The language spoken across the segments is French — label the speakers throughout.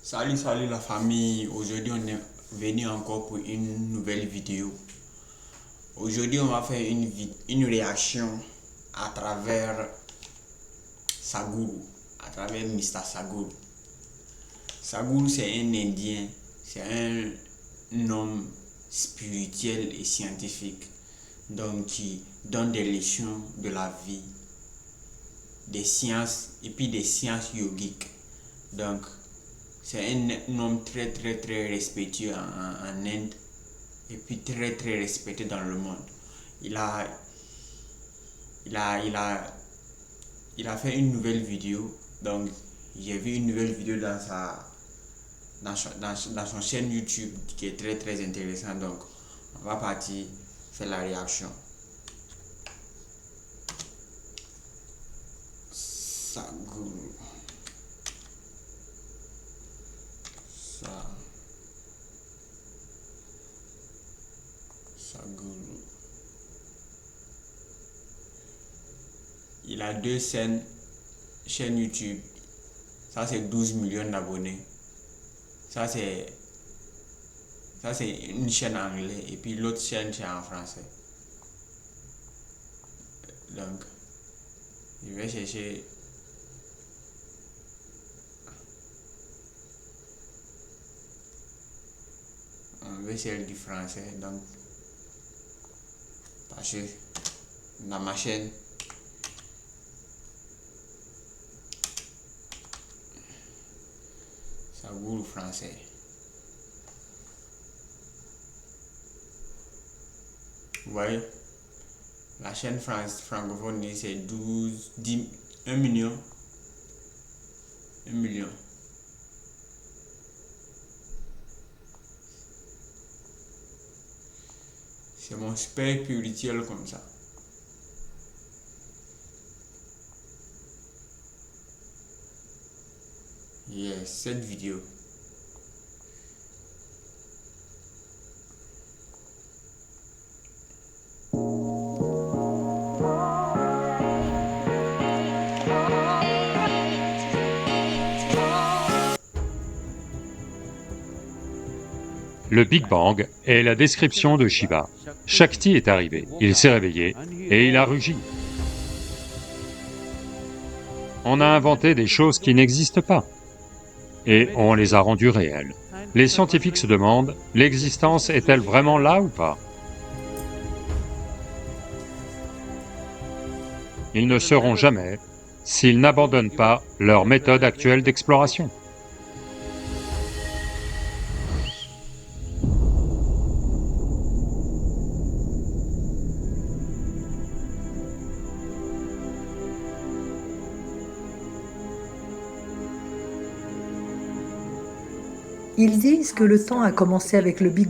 Speaker 1: Salut la famille, aujourd'hui on est venu encore pour une nouvelle vidéo. Aujourd'hui on va faire une réaction à travers Sadhguru, à travers Mr. Sadhguru. Sadhguru c'est un Indien, c'est un homme spirituel et scientifique, donc qui donne des leçons de la vie, des sciences et puis des sciences yogiques. Donc c'est un homme très respectueux en Inde et puis très respecté dans le monde. Il a fait une nouvelle vidéo, donc j'ai vu une nouvelle vidéo dans son chaîne YouTube qui est très intéressant, donc on va partir faire la réaction. Sadhguru. Sadhguru. Il a deux chaînes YouTube. Ça c'est 12 millions d'abonnés. Ça c'est une chaîne en anglais et puis l'autre chaîne c'est en français. Donc je vais chercher celle du français, donc parce que dans ma chaîne Sadhguru français. Vous voyez, la chaîne francophone c'est 1 million. C'est mon super spirituel comme ça. Yes, cette vidéo.
Speaker 2: Le Big Bang est la description de Shiva. Shakti est arrivé, il s'est réveillé et il a rugi. On a inventé des choses qui n'existent pas et on les a rendues réelles. Les scientifiques se demandent, l'existence est-elle vraiment là ou pas? Ils ne sauront jamais s'ils n'abandonnent pas leur méthode actuelle d'exploration.
Speaker 3: Ils disent que le temps a commencé avec le Big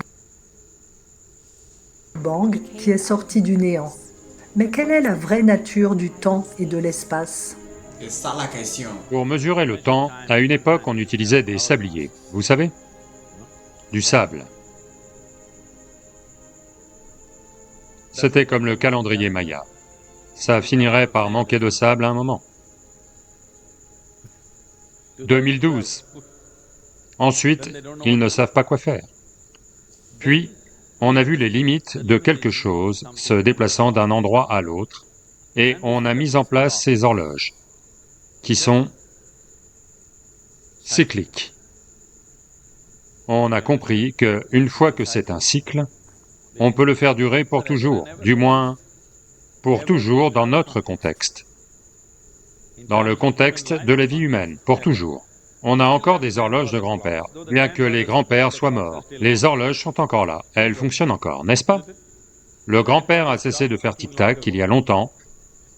Speaker 3: Bang qui est sorti du néant. Mais quelle est la vraie nature du temps et de l'espace?
Speaker 1: C'est ça la question.
Speaker 2: Pour mesurer le temps, à une époque on utilisait des sabliers, vous savez? Du sable. C'était comme le calendrier Maya. Ça finirait par manquer de sable à un moment. 2012. Ensuite, ils ne savent pas quoi faire. Puis, on a vu les limites de quelque chose se déplaçant d'un endroit à l'autre, et on a mis en place ces horloges, qui sont cycliques. On a compris qu'une fois que c'est un cycle, on peut le faire durer pour toujours, du moins pour toujours dans notre contexte, dans le contexte de la vie humaine, pour toujours. On a encore des horloges de grand-père, bien que les grands-pères soient morts. Les horloges sont encore là, elles fonctionnent encore, n'est-ce pas? Le grand-père a cessé de faire tic-tac il y a longtemps,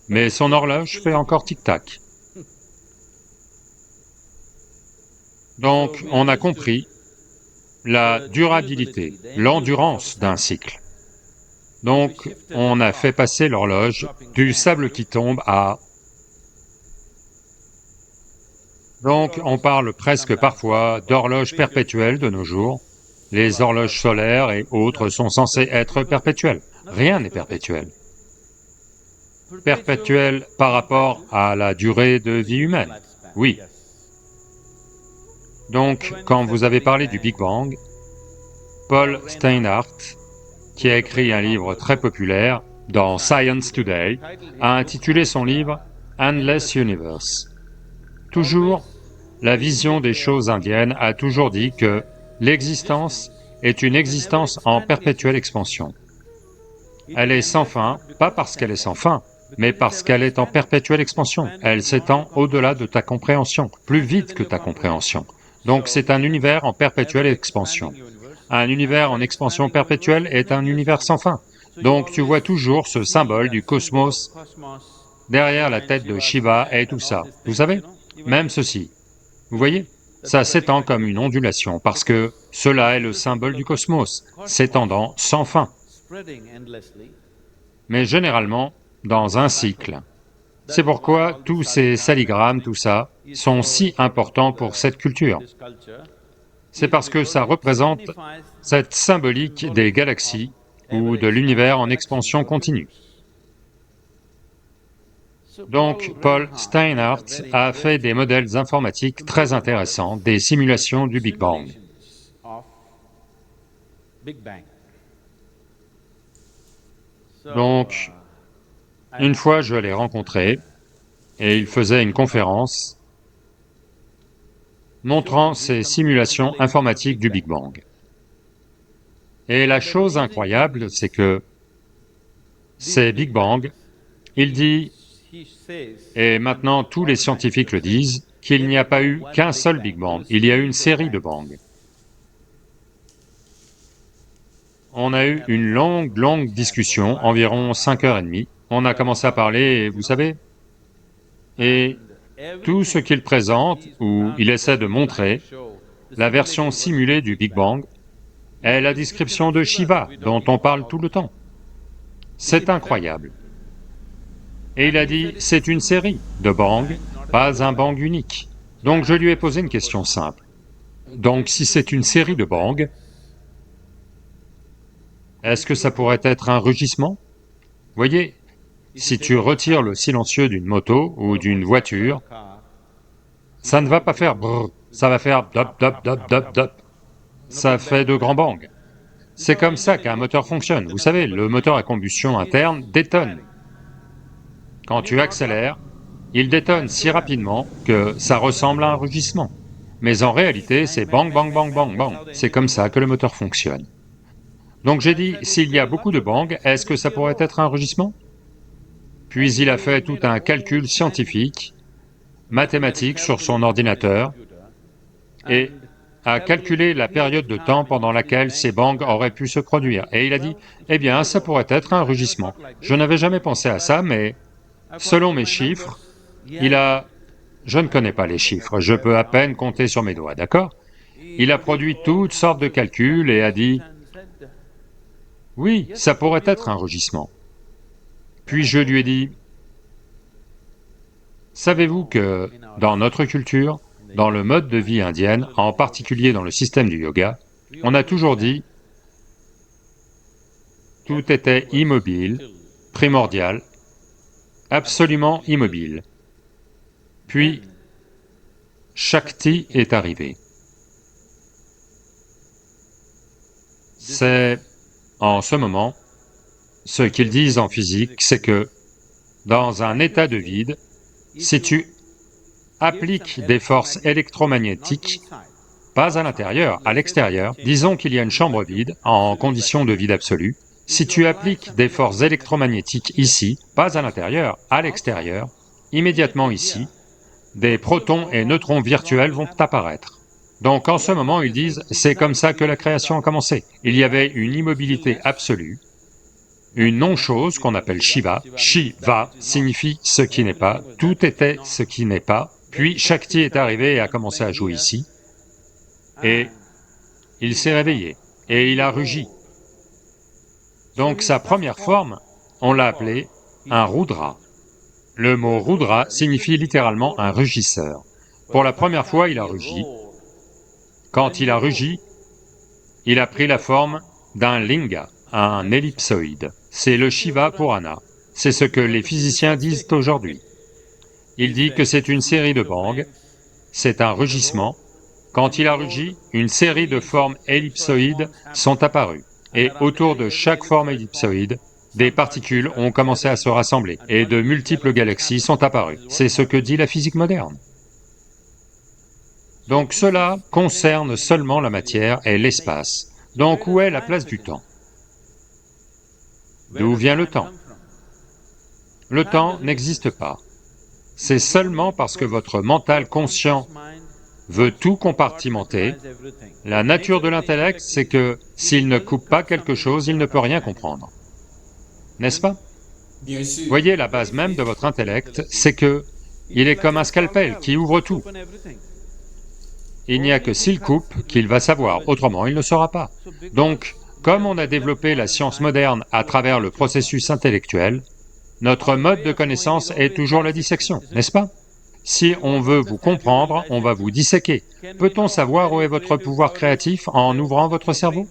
Speaker 2: mais son horloge fait encore tic-tac. Donc, on a compris la durabilité, l'endurance d'un cycle. Donc, on a fait passer l'horloge du sable qui tombe à... Donc, on parle presque parfois d'horloge perpétuelle de nos jours. Les horloges solaires et autres sont censées être perpétuelles. Rien n'est perpétuel. Perpétuel par rapport à la durée de vie humaine, oui. Donc, quand vous avez parlé du Big Bang, Paul Steinhardt, qui a écrit un livre très populaire dans Science Today, a intitulé son livre « Endless Universe ». Toujours, la vision des choses indiennes a toujours dit que l'existence est une existence en perpétuelle expansion. Elle est sans fin, pas parce qu'elle est sans fin, mais parce qu'elle est en perpétuelle expansion. Elle s'étend au-delà de ta compréhension, plus vite que ta compréhension. Donc c'est un univers en perpétuelle expansion. Un univers en expansion perpétuelle est un univers sans fin. Donc tu vois toujours ce symbole du cosmos derrière la tête de Shiva et tout ça. Vous savez, même ceci. Vous voyez? Ça s'étend comme une ondulation parce que cela est le symbole du cosmos, s'étendant sans fin. Mais généralement, dans un cycle. C'est pourquoi tous ces saligrammes, tout ça, sont si importants pour cette culture. C'est parce que ça représente cette symbolique des galaxies ou de l'univers en expansion continue. Donc, Paul Steinhardt a fait des modèles informatiques très intéressants, des simulations du Big Bang. Donc, une fois je l'ai rencontré, et il faisait une conférence montrant ces simulations informatiques du Big Bang. Et la chose incroyable, c'est que ces Big Bang, il dit, et maintenant tous les scientifiques le disent, qu'il n'y a pas eu qu'un seul Big Bang, il y a eu une série de bangs. On a eu une longue discussion, environ 5h30, on a commencé à parler, vous savez, et tout ce qu'il présente, ou il essaie de montrer, la version simulée du Big Bang, est la description de Shiva, dont on parle tout le temps. C'est incroyable. Et il a dit, c'est une série de bangs, pas un bang unique. Donc je lui ai posé une question simple. Donc si c'est une série de bangs, est-ce que ça pourrait être un rugissement? Voyez, si tu retires le silencieux d'une moto ou d'une voiture, ça ne va pas faire brrr, ça va faire dop dop dop dop dop. Ça fait de grands bangs. C'est comme ça qu'un moteur fonctionne. Vous savez, le moteur à combustion interne détonne. Quand tu accélères, il détonne si rapidement que ça ressemble à un rugissement. Mais en réalité, c'est bang bang bang bang bang. C'est comme ça que le moteur fonctionne. Donc j'ai dit, s'il y a beaucoup de bangs, est-ce que ça pourrait être un rugissement? Puis il a fait tout un calcul scientifique, mathématique sur son ordinateur, et a calculé la période de temps pendant laquelle ces bangs auraient pu se produire. Et il a dit, eh bien, ça pourrait être un rugissement. Je n'avais jamais pensé à ça, mais selon mes chiffres, je ne connais pas les chiffres, je peux à peine compter sur mes doigts, d'accord? Il a produit toutes sortes de calculs et a dit, oui, ça pourrait être un rugissement. Puis je lui ai dit, savez-vous que dans notre culture, dans le mode de vie indienne, en particulier dans le système du yoga, on a toujours dit tout était immobile, primordial, absolument immobile. Puis, Shakti est arrivé. C'est, en ce moment, ce qu'ils disent en physique, c'est que dans un état de vide, si tu appliques des forces électromagnétiques, pas à l'intérieur, à l'extérieur, disons qu'il y a une chambre vide, en condition de vide absolu, si tu appliques des forces électromagnétiques ici, pas à l'intérieur, à l'extérieur, immédiatement ici, des protons et neutrons virtuels vont apparaître. Donc en ce moment, ils disent, c'est comme ça que la création a commencé. Il y avait une immobilité absolue, une non-chose qu'on appelle Shiva. Shiva signifie ce qui n'est pas, tout était ce qui n'est pas, puis Shakti est arrivé et a commencé à jouer ici, et il s'est réveillé, et il a rugi. Donc sa première forme, on l'a appelé un Rudra. Le mot Rudra signifie littéralement un rugisseur. Pour la première fois, il a rugi. Quand il a rugi, il a pris la forme d'un linga, un ellipsoïde. C'est le Shiva Purana. C'est ce que les physiciens disent aujourd'hui. Il dit que c'est une série de bangs, c'est un rugissement, Quand il a rugi, une série de formes ellipsoïdes sont apparues, et autour de chaque forme ellipsoïde, des particules ont commencé à se rassembler, et de multiples galaxies sont apparues. C'est ce que dit la physique moderne. Donc cela concerne seulement la matière et l'espace. Donc où est la place du temps? D'où vient le temps? Le temps n'existe pas. C'est seulement parce que votre mental conscient veut tout compartimenter. La nature de l'intellect, c'est que s'il ne coupe pas quelque chose, il ne peut rien comprendre. N'est-ce pas?
Speaker 1: Bien sûr.
Speaker 2: Voyez, la base même de votre intellect, c'est que il est comme un scalpel qui ouvre tout. Il n'y a que s'il coupe qu'il va savoir, autrement il ne saura pas. Donc, comme on a développé la science moderne à travers le processus intellectuel, notre mode de connaissance est toujours la dissection, n'est-ce pas? Si on veut vous comprendre, on va vous disséquer. Peut-on savoir où est votre pouvoir créatif en ouvrant votre cerveau?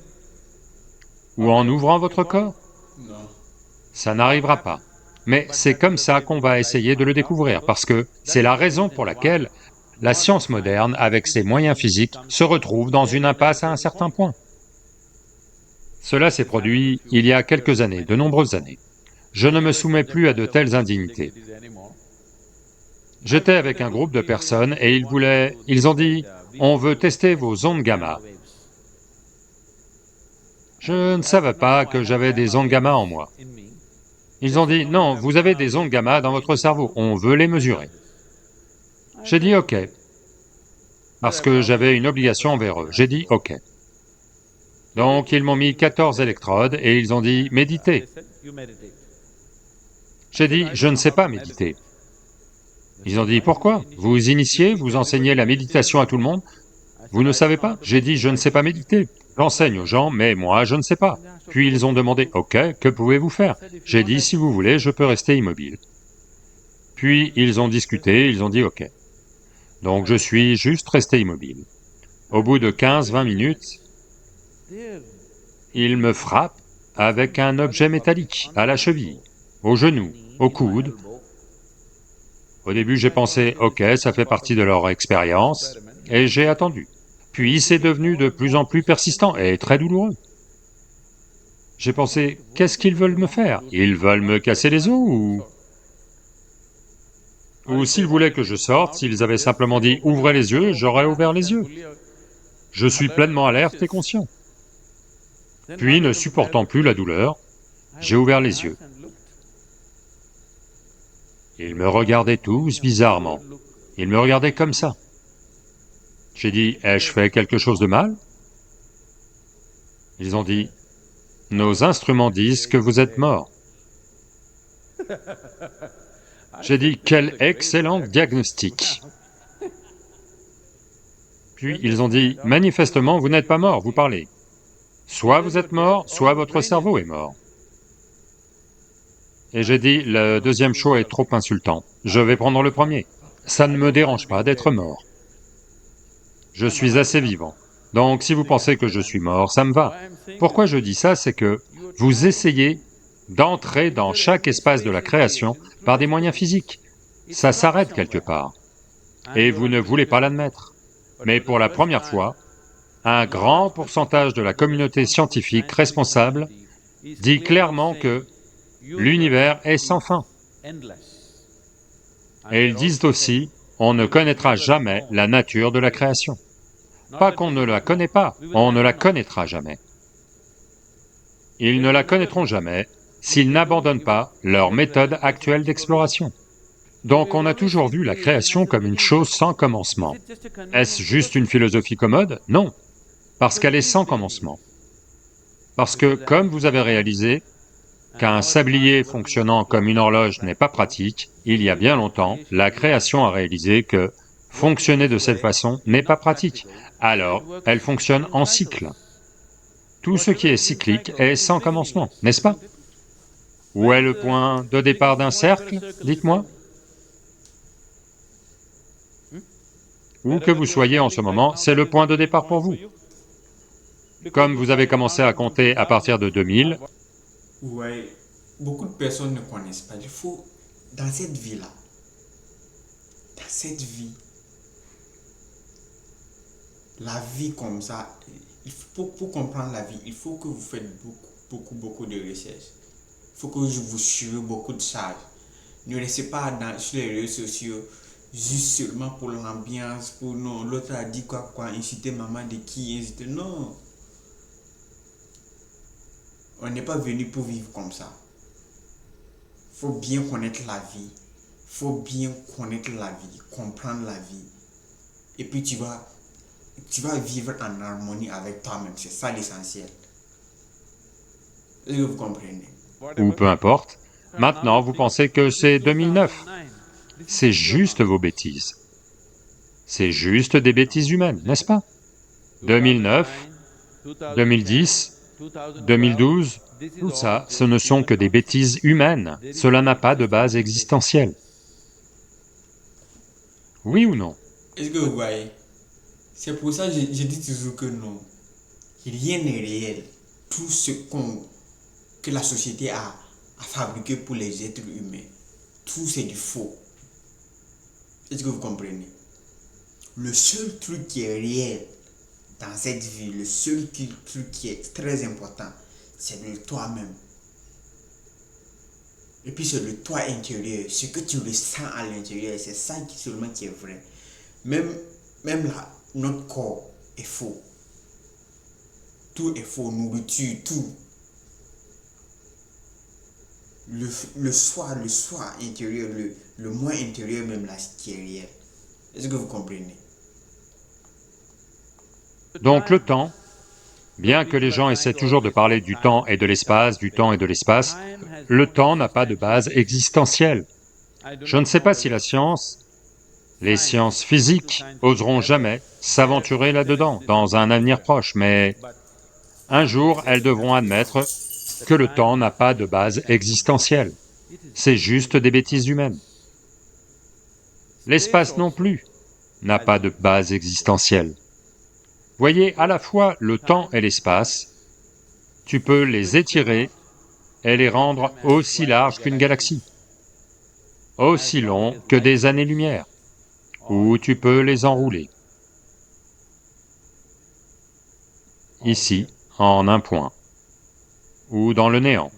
Speaker 2: Ou en ouvrant votre corps?
Speaker 1: Non.
Speaker 2: Ça n'arrivera pas. Mais c'est comme ça qu'on va essayer de le découvrir, parce que c'est la raison pour laquelle la science moderne, avec ses moyens physiques, se retrouve dans une impasse à un certain point. Cela s'est produit il y a quelques années, de nombreuses années. Je ne me soumets plus à de telles indignités. J'étais avec un groupe de personnes et ils ont dit, « On veut tester vos ondes gamma. » Je ne savais pas que j'avais des ondes gamma en moi. Ils ont dit, « Non, vous avez des ondes gamma dans votre cerveau, on veut les mesurer. » J'ai dit, « Ok. » Parce que j'avais une obligation envers eux, j'ai dit, « Ok. » Donc ils m'ont mis 14 électrodes et ils ont dit, « Méditez. » J'ai dit, « Je ne sais pas méditer. » Ils ont dit, « Pourquoi? Vous initiez, vous enseignez la méditation à tout le monde? Vous ne savez pas? » J'ai dit, « Je ne sais pas méditer. J'enseigne aux gens, mais moi je ne sais pas. » Puis ils ont demandé, « Ok, que pouvez-vous faire ?» J'ai dit, « Si vous voulez, je peux rester immobile. » Puis ils ont discuté, ils ont dit, « Ok. » Donc je suis juste resté immobile. Au bout de 15-20 minutes, ils me frappent avec un objet métallique, à la cheville, au genou, au coude. Au début j'ai pensé, ok, ça fait partie de leur expérience, et j'ai attendu. Puis c'est devenu de plus en plus persistant et très douloureux. J'ai pensé, qu'est-ce qu'ils veulent me faire? Ils veulent me casser les os ou s'ils voulaient que je sorte, s'ils avaient simplement dit « ouvrez les yeux », j'aurais ouvert les yeux. Je suis pleinement alerte et conscient. Puis, ne supportant plus la douleur, j'ai ouvert les yeux. Ils me regardaient tous bizarrement. Ils me regardaient comme ça. J'ai dit, ai-je fait quelque chose de mal? Ils ont dit, nos instruments disent que vous êtes mort. J'ai dit, quel excellent diagnostic. Puis ils ont dit, manifestement vous n'êtes pas mort, vous parlez. Soit vous êtes mort, soit votre cerveau est mort. Et j'ai dit, le deuxième choix est trop insultant, je vais prendre le premier. Ça ne me dérange pas d'être mort. Je suis assez vivant. Donc si vous pensez que je suis mort, ça me va. Pourquoi je dis ça, c'est que vous essayez d'entrer dans chaque espace de la création par des moyens physiques. Ça s'arrête quelque part, et vous ne voulez pas l'admettre. Mais pour la première fois, un grand pourcentage de la communauté scientifique responsable dit clairement que l'univers est sans fin. Et ils disent aussi, on ne connaîtra jamais la nature de la création. Pas qu'on ne la connaît pas, on ne la connaîtra jamais. Ils ne la connaîtront jamais s'ils n'abandonnent pas leur méthode actuelle d'exploration. Donc on a toujours vu la création comme une chose sans commencement. Est-ce juste une philosophie commode? Non, parce qu'elle est sans commencement. Parce que, comme vous avez réalisé qu'un sablier fonctionnant comme une horloge n'est pas pratique, il y a bien longtemps, la création a réalisé que fonctionner de cette façon n'est pas pratique, alors elle fonctionne en cycle. Tout ce qui est cyclique est sans commencement, n'est-ce pas? Où est le point de départ d'un cercle, dites-moi? Où que vous soyez en ce moment, c'est le point de départ pour vous. Comme vous avez commencé à compter à partir de 2000,
Speaker 1: Ouais, beaucoup de personnes ne connaissent pas. Il faut, dans cette vie-là, dans cette vie, la vie comme ça, pour comprendre la vie, il faut que vous faites beaucoup de recherches. Il faut que vous suivez beaucoup de charges. Ne restez pas sur les réseaux sociaux juste seulement pour l'ambiance, pour non, l'autre a dit quoi, inciter maman de qui, inciter. Non. On n'est pas venu pour vivre comme ça. Il faut bien connaître la vie. Il faut bien connaître la vie, comprendre la vie. Et puis tu vas vivre en harmonie avec toi-même. C'est ça l'essentiel. Est-ce que vous comprenez?
Speaker 2: Ou peu importe. Maintenant, vous pensez que c'est 2009. C'est juste vos bêtises. C'est juste des bêtises humaines, n'est-ce pas? 2009, 2010, 2012, tout ça, ce ne sont que des bêtises humaines. Cela n'a pas de base existentielle. Oui ou non?
Speaker 1: Est-ce que vous voyez? C'est pour ça que je dis toujours que non. Rien n'est réel. Tout ce que la société a fabriqué pour les êtres humains, tout c'est du faux. Est-ce que vous comprenez? Le seul truc qui est réel dans cette vie, le seul truc qui est très important, c'est de toi-même. Et puis c'est le toi intérieur, ce que tu ressens à l'intérieur, c'est ça seulement qui est vrai. Même là, notre corps est faux. Tout est faux, nourriture, tout. Le soi intérieur, le moi intérieur même là, ce qui est réel. Est-ce que vous comprenez?
Speaker 2: Donc le temps, bien que les gens essaient toujours de parler du temps et de l'espace, du temps et de l'espace, le temps n'a pas de base existentielle. Je ne sais pas si les sciences physiques oseront jamais s'aventurer là-dedans, dans un avenir proche, mais un jour, elles devront admettre que le temps n'a pas de base existentielle. C'est juste des bêtises humaines. L'espace non plus n'a pas de base existentielle. Voyez, à la fois le temps et l'espace, tu peux les étirer et les rendre aussi larges qu'une galaxie, aussi longs que des années-lumière, ou tu peux les enrouler. Ici, en un point, ou dans le néant.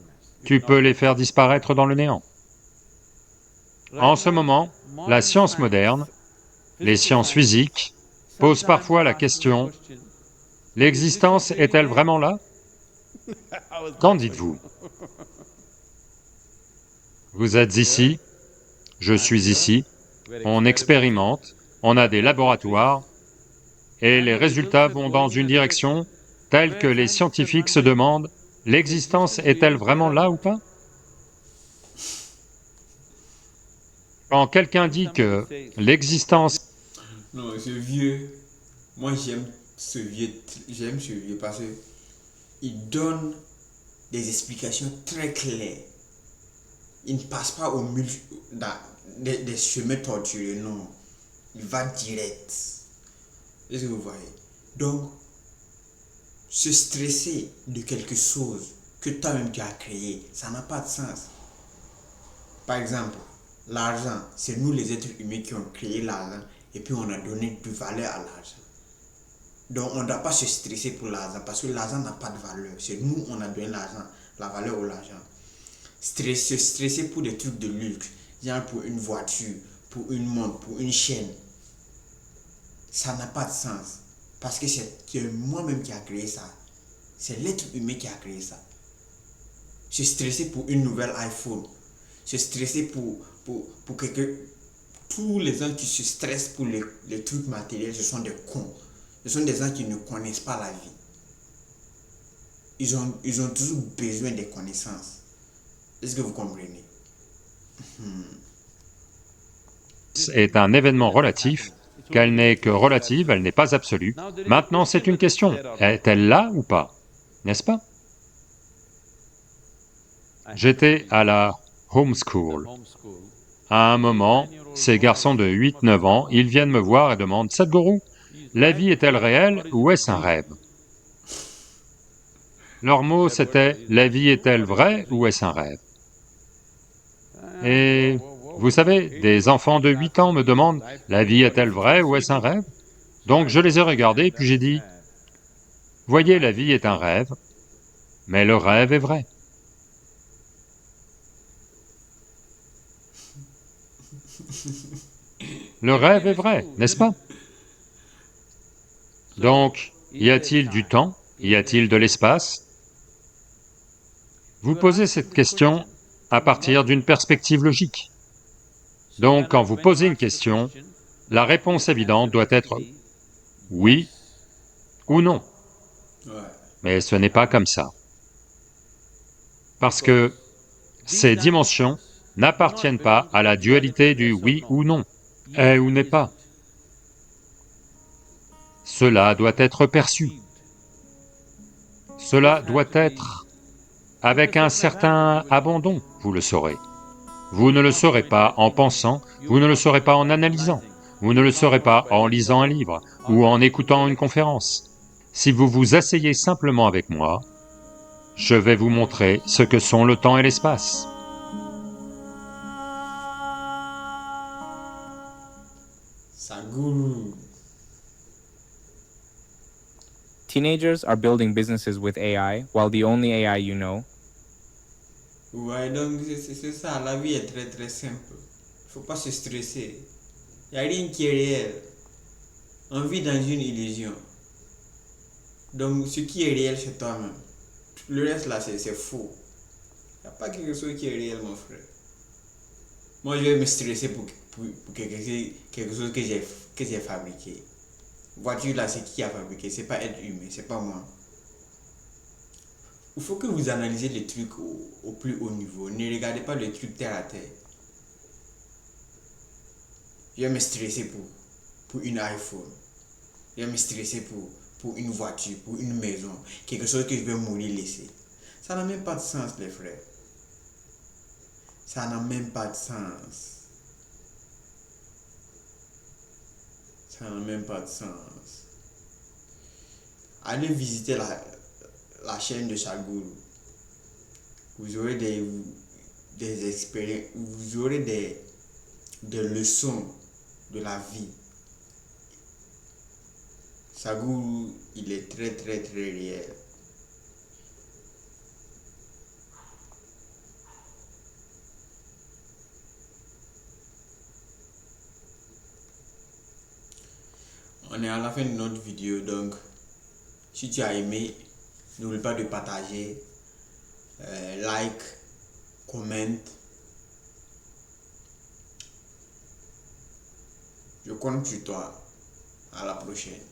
Speaker 2: Tu peux les faire disparaître dans le néant. En ce moment, la science moderne, les sciences physiques, posent parfois la question, l'existence est-elle vraiment là? Qu'en dites-vous? Vous êtes ici, je suis ici, on expérimente, on a des laboratoires, et les résultats vont dans une direction telle que les scientifiques se demandent, l'existence est-elle vraiment là ou pas? Quand quelqu'un dit que l'existence...
Speaker 1: Non, ce vieux, moi j'aime ce vieux parce qu'il donne des explications très claires. Il ne passe pas dans des chemins tortueux, non. Il va direct. Est-ce que vous voyez? Donc, se stresser de quelque chose que toi-même tu as créé, ça n'a pas de sens. Par exemple, l'argent, c'est nous les êtres humains qui ont créé l'argent et puis on a donné de valeur à l'argent. Donc on ne doit pas se stresser pour l'argent parce que l'argent n'a pas de valeur. C'est nous, on a donné l'argent, la valeur à l'argent. Se stresser pour des trucs de luxe, genre pour une voiture, pour une montre, pour une chaîne, ça n'a pas de sens. Parce que c'est moi-même qui a créé ça. C'est l'être humain qui a créé ça. Se stresser pour une nouvelle iPhone, se stresser pour quelqu'un. Tous les gens qui se stressent pour les trucs matériels, ce sont des cons. Ce sont des gens qui ne connaissent pas la vie. Ils ont toujours besoin des connaissances. Est-ce que vous comprenez?
Speaker 2: est un événement relatif, qu'elle n'est que relative, elle n'est pas absolue. Maintenant, c'est une question, est-elle là ou pas? N'est-ce pas? J'étais à la homeschool. À un moment, ces garçons de 8-9 ans, ils viennent me voir et demandent, « Sadhguru, la vie est-elle réelle ou est-ce un rêve ?» Leur mot c'était, « La vie est-elle vraie ou est-ce un rêve ?» Et vous savez, des enfants de 8 ans me demandent, « La vie est-elle vraie ou est-ce un rêve ?» Donc je les ai regardés et puis j'ai dit, « Voyez, la vie est un rêve, mais le rêve est vrai. » Le rêve est vrai, n'est-ce pas? Donc, y a-t-il du temps? Y a-t-il de l'espace? Vous posez cette question à partir d'une perspective logique. Donc, quand vous posez une question, la réponse évidente doit être oui ou non.
Speaker 1: Ouais.
Speaker 2: Mais ce n'est pas comme ça. Parce que ces dimensions n'appartiennent pas à la dualité du oui ou non, est ou n'est pas. Cela doit être perçu. Cela doit être avec un certain abandon, vous le saurez. Vous ne le saurez pas en pensant, vous ne le saurez pas en analysant, vous ne le saurez pas en lisant un livre ou en écoutant une conférence. Si vous vous asseyez simplement avec moi, je vais vous montrer ce que sont le temps et l'espace.
Speaker 1: Sadhguru.
Speaker 4: Teenagers are building businesses with AI, while the only AI you know
Speaker 1: Ouais, donc c'est ça, la vie est très très simple. Faut pas se stresser. Il n'y a rien qui est réel. On vit dans une illusion. Donc ce qui est réel, c'est toi-même. Le reste là, c'est faux. Il n'y a pas quelque chose qui est réel, mon frère. Moi, je vais me stresser pour quelque chose que j'ai fabriqué. Voiture là, c'est qui a fabriqué? C'est pas être humain, c'est pas moi. Il faut que vous analysez les trucs au plus haut niveau. Ne regardez pas les trucs terre à terre. Je vais me stresser pour une iPhone. Je vais me stresser pour une voiture, pour une maison. Quelque chose que je vais mourir laisser. Ça n'a même pas de sens, les frères. Ça n'a même pas de sens. Ça n'a même pas de sens. Allez visiter la chaîne de Sadhguru. Vous aurez des expériences, vous aurez des leçons de la vie. Sadhguru, il est très très très réel. On est à la fin de notre vidéo, donc si tu as aimé, n'oublie pas de partager, like, comment. Je compte sur toi. À la prochaine.